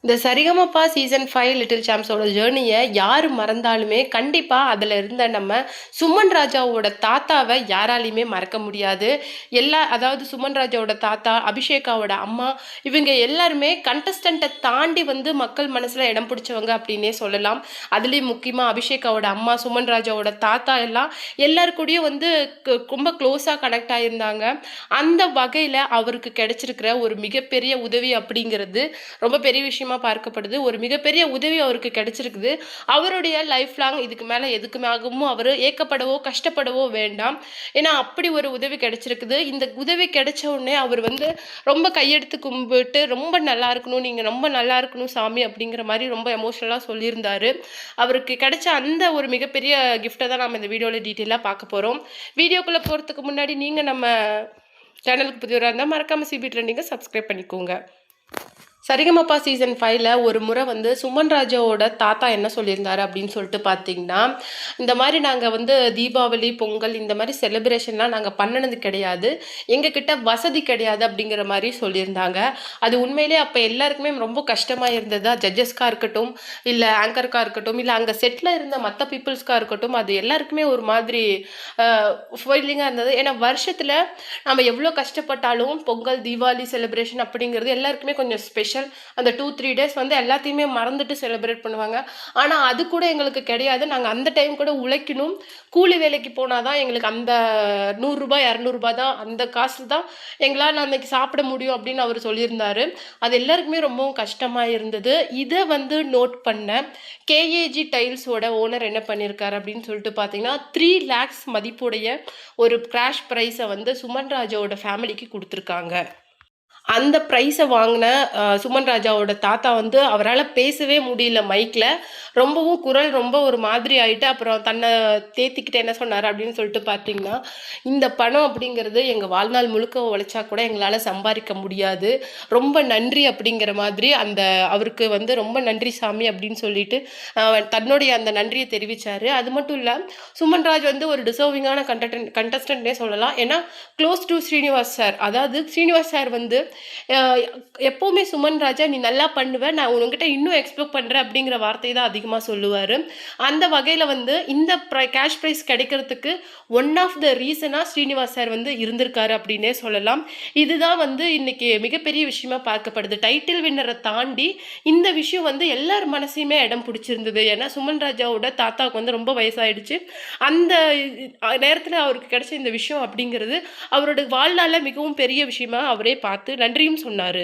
இந்த Sa Re Ga Ma Pa season 5 little சாம்ப்ஸோட ஜேர்னியை யார் மறந்தாலுமே கண்டிப்பாக அதில் இருந்த நம்ம சுமன் ராஜாவோட தாத்தாவை யாராலையுமே மறக்க முடியாது. அதாவது சுமன் ராஜாவோட தாத்தா, அபிஷேகாவோட அம்மா, இவங்க எல்லாருமே கண்டஸ்டண்ட்டை தாண்டி வந்து மக்கள் மனசில் இடம் பிடிச்சவங்க அப்படின்னே சொல்லலாம். அதுலேயும் முக்கியமாக அபிஷேகாவோட அம்மா, சுமன் ராஜாவோட தாத்தா எல்லாம் எல்லாருக்கூடயும் வந்து ரொம்ப க்ளோஸாக கனெக்ட் ஆகியிருந்தாங்க. அந்த வகையில் அவருக்கு கிடைச்சிருக்கிற ஒரு மிகப்பெரிய உதவி அப்படிங்கிறது ரொம்ப பெரிய விஷயம் பார்க்கப்படுது. ஒரு மிகப்பெரிய உதவி அவருக்கு கிடைச்சிருக்குது. அவருடைய லைஃப் லாங் இதுக்கு மேல எதுக்குமாகவும் அவர் ஏக்கப்படவோ கஷ்டப்படவோ வேண்டாம். ஏன்னா அப்படி ஒரு உதவி கிடைச்சிருக்குது. இந்த உதவி கிடைச்ச உடனே அவர் வந்து ரொம்ப கையெடுத்து கும்பிட்டு ரொம்ப நல்லா இருக்கணும், நீங்க ரொம்ப நல்லா இருக்கணும் சாமி அப்படிங்கிற மாதிரி ரொம்ப எமோஷனலா சொல்லியிருந்தாரு. அவருக்கு கிடைச்ச அந்த ஒரு மிகப்பெரிய கிஃப்ட்டை தான் நம்ம இந்த வீடியோவில் டீட்டெயிலாக பார்க்க போகிறோம். வீடியோக்குள்ளே போகிறதுக்கு முன்னாடி நீங்கள் நம்ம சேனலுக்கு புதியவராக இருந்தால் மறக்காமல் சிபி ட்ரெண்டிங்கை சப்ஸ்கிரைப் பண்ணிக்கோங்க. சரிகமபா சீசன் 5ல் ஒரு முறை வந்து சுமன் ராஜாவோட தாத்தா என்ன சொல்லியிருந்தாரு அப்படின்னு சொல்லிட்டு பார்த்தீங்கன்னா, இந்த மாதிரி நாங்கள் வந்து தீபாவளி, பொங்கல் இந்த மாதிரி செலிப்ரேஷன்லாம் நாங்கள் பண்ணினது கிடையாது, எங்ககிட்ட வசதி கிடையாது அப்படிங்கிற மாதிரி சொல்லியிருந்தாங்க. அது உண்மையிலே அப்போ எல்லாருக்குமே ரொம்ப கஷ்டமாக இருந்தது. ஜட்ஜஸ்க்காக இருக்கட்டும், இல்லை ஆங்கருக்காக இருக்கட்டும், இல்லை அங்கே செட்டில் இருந்த மற்ற பீப்புள்ஸ்க்காக இருக்கட்டும், அது எல்லாருக்குமே ஒரு மாதிரி ஃபீலிங்காக இருந்தது. ஏன்னா வருஷத்தில் நம்ம எவ்வளோ கஷ்டப்பட்டாலும் பொங்கல், தீபாவளி செலிப்ரேஷன் அப்படிங்கிறது எல்லாருக்குமே கொஞ்சம் ஸ்பெஷல். அந்த 2-3 டேஸ் வந்து எல்லாத்தையுமே மறந்துட்டு செலிப்ரேட் பண்ணுவாங்க. ஆனால் அது கூட எங்களுக்கு கிடையாது. நாங்கள் அந்த டைம் கூட உழைக்கணும், கூலி வேலைக்கு போனால் தான் எங்களுக்கு அந்த ₹100 ₹200 தான், அந்த காசு தான் எங்களால் அன்னைக்கு சாப்பிட முடியும் அப்படின்னு அவர் சொல்லியிருந்தாரு. அது எல்லாருக்குமே ரொம்பவும் கஷ்டமாக இருந்தது. இதை வந்து நோட் பண்ண கேஏஜி டைல்ஸோட ஓனர் என்ன பண்ணியிருக்காரு அப்படின்னு சொல்லிட்டு பார்த்தீங்கன்னா 3 lakhs மதிப்புடைய ஒரு கிராஷ் ப்ரைஸை வந்து சுமன் ராஜாவோட ஃபேமிலிக்கு கொடுத்துருக்காங்க. அந்த ப்ரைஸை வாங்கின சுமன் ராஜாவோட தாத்தா வந்து அவரால் பேசவே முடியல மைக்கில். ரொம்பவும் குரல் ரொம்ப ஒரு மாதிரி ஆகிட்டு அப்புறம் தன்னை தேத்திக்கிட்டு என்ன சொன்னார் அப்படின்னு சொல்லிட்டு பார்த்தீங்கன்னா, இந்த பணம் அப்படிங்கிறது எங்கள் வாழ்நாள் முழுக்க உழைச்சா கூட எங்களால் சம்பாதிக்க முடியாது, ரொம்ப நன்றி அப்படிங்கிற மாதிரி அந்த அவருக்கு வந்து ரொம்ப நன்றி சாமி அப்படின்னு சொல்லிட்டு தன்னுடைய அந்த நன்றியை தெரிவித்தார். அது மட்டும் இல்லை, சுமன்ராஜ் வந்து ஒரு டிசர்விங்கான கண்டஸ்டன்ட்னே சொல்லலாம். ஏன்னா க்ளோஸ் டு ஸ்ரீனிவாஸ் சார், அதாவது ஸ்ரீனிவாஸ் சார் வந்து எப்போவுமே சுமன் ராஜா நீ நல்லா பண்ணுவ, நான் உங்ககிட்ட இன்னும் எக்ஸ்பெக்ட் பண்ணுறேன் அப்படிங்கிற வார்த்தை தான் அதிகமாக சொல்லுவார். அந்த வகையில் வந்து இந்த கேஷ் ப்ரைஸ் கிடைக்கிறதுக்கு ஒன் ஆஃப் த ரீசனாக ஸ்ரீனிவாஸ் சார் வந்து இருந்திருக்காரு அப்படின்னே சொல்லலாம். இதுதான் வந்து இன்னைக்கு மிகப்பெரிய விஷயமா பார்க்கப்படுது. டைட்டில் வின்னரை தாண்டி இந்த விஷயம் வந்து எல்லார் மனசையுமே இடம் பிடிச்சிருந்தது. ஏன்னா சுமன் ராஜாவோட தாத்தாவுக்கு வந்து ரொம்ப வயசாயிடுச்சு. அந்த நேரத்தில் அவருக்கு கிடைச்ச இந்த விஷயம் அப்படிங்கிறது அவரோட வாழ்நாளில் மிகவும் பெரிய விஷயமா அவரே பார்த்து நன்றியும் சொன்னார்.